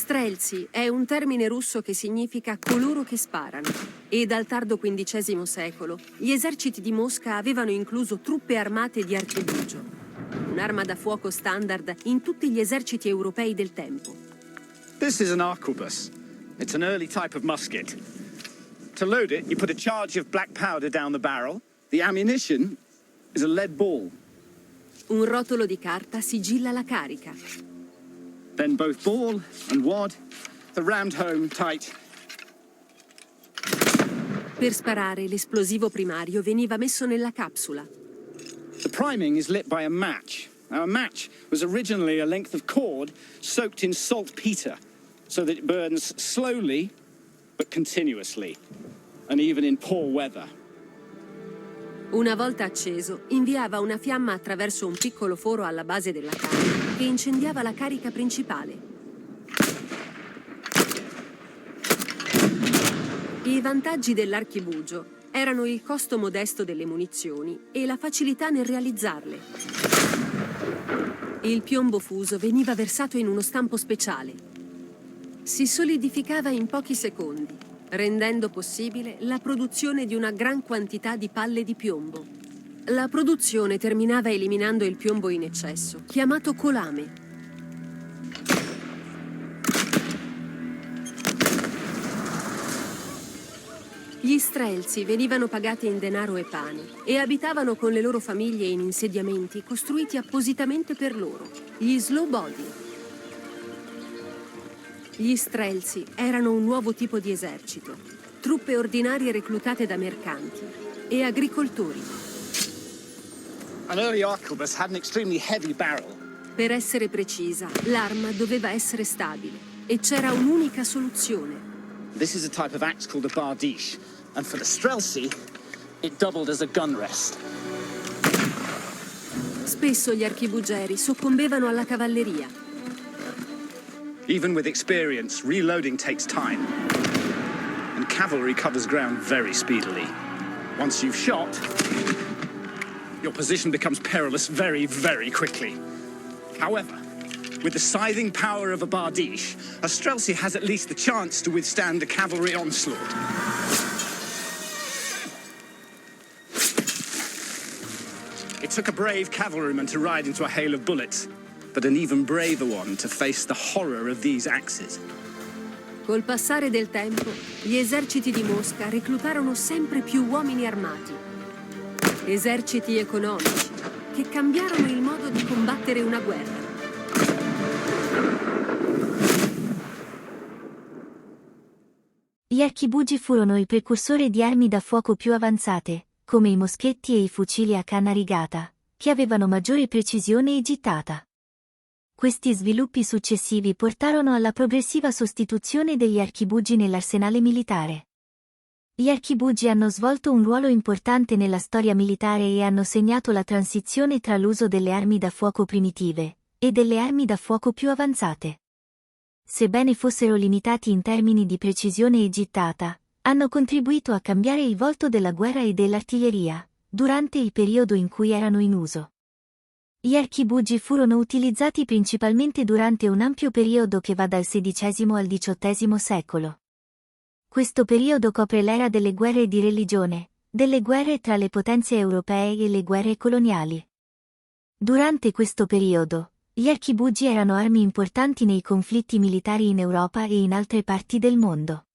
Strelzi è un termine russo che significa coloro che sparano e dal tardo XV secolo gli eserciti di Mosca avevano incluso truppe armate di archebugio, un'arma da fuoco standard in tutti gli eserciti europei del tempo. This is an arquebus. It's an early type of musket. To load it, you put a charge of black powder down the barrel. The ammunition is a lead ball. Un rotolo di carta sigilla la carica. Then both ball and wad are rammed home tight. Per sparare, l'esplosivo primario veniva messo nella capsula. The priming is lit by a match. Now, a match was originally a length of cord soaked in saltpeter so that it burns slowly but continuously, and even in poor weather. Una volta acceso, inviava una fiamma attraverso un piccolo foro alla base della carica che incendiava la carica principale. I vantaggi dell'archibugio erano il costo modesto delle munizioni e la facilità nel realizzarle. Il piombo fuso veniva versato in uno stampo speciale. Si solidificava in pochi secondi, rendendo possibile la produzione di una gran quantità di palle di piombo. La produzione terminava eliminando il piombo in eccesso, chiamato colame. Gli strelzi venivano pagati in denaro e pane e abitavano con le loro famiglie in insediamenti costruiti appositamente per loro, gli slobodi. Gli strelzi erano un nuovo tipo di esercito, truppe ordinarie reclutate da mercanti e agricoltori. An early arquebus had an extremely heavy barrel. Per essere precisa, l'arma doveva essere stabile e c'era un'unica soluzione. This is a type of axe called a bardiche, and for the Streltsy, it doubled as a gun rest. Spesso gli archibugieri soccombevano alla cavalleria. Even with experience, reloading takes time, and cavalry covers ground very speedily. Once you've shot, your position becomes perilous very, very quickly. However, with the scything power of a bardiche, a Streltsy has at least the chance to withstand a cavalry onslaught. It took a brave cavalryman to ride into a hail of bullets, but an even braver one to face the horror of these axes. Col passare del tempo, gli eserciti di Mosca reclutarono sempre più uomini armati. Eserciti economici che cambiarono il modo di combattere una guerra. Gli archibugi furono i precursori di armi da fuoco più avanzate, come i moschetti e i fucili a canna rigata, che avevano maggiore precisione e gittata. Questi sviluppi successivi portarono alla progressiva sostituzione degli archibugi nell'arsenale militare. Gli archibugi hanno svolto un ruolo importante nella storia militare e hanno segnato la transizione tra l'uso delle armi da fuoco primitive e delle armi da fuoco più avanzate. Sebbene fossero limitati in termini di precisione e gittata, hanno contribuito a cambiare il volto della guerra e dell'artiglieria, durante il periodo in cui erano in uso. Gli archibugi furono utilizzati principalmente durante un ampio periodo che va dal XVI al XVIII secolo. Questo periodo copre l'era delle guerre di religione, delle guerre tra le potenze europee e le guerre coloniali. Durante questo periodo, gli archibugi erano armi importanti nei conflitti militari in Europa e in altre parti del mondo.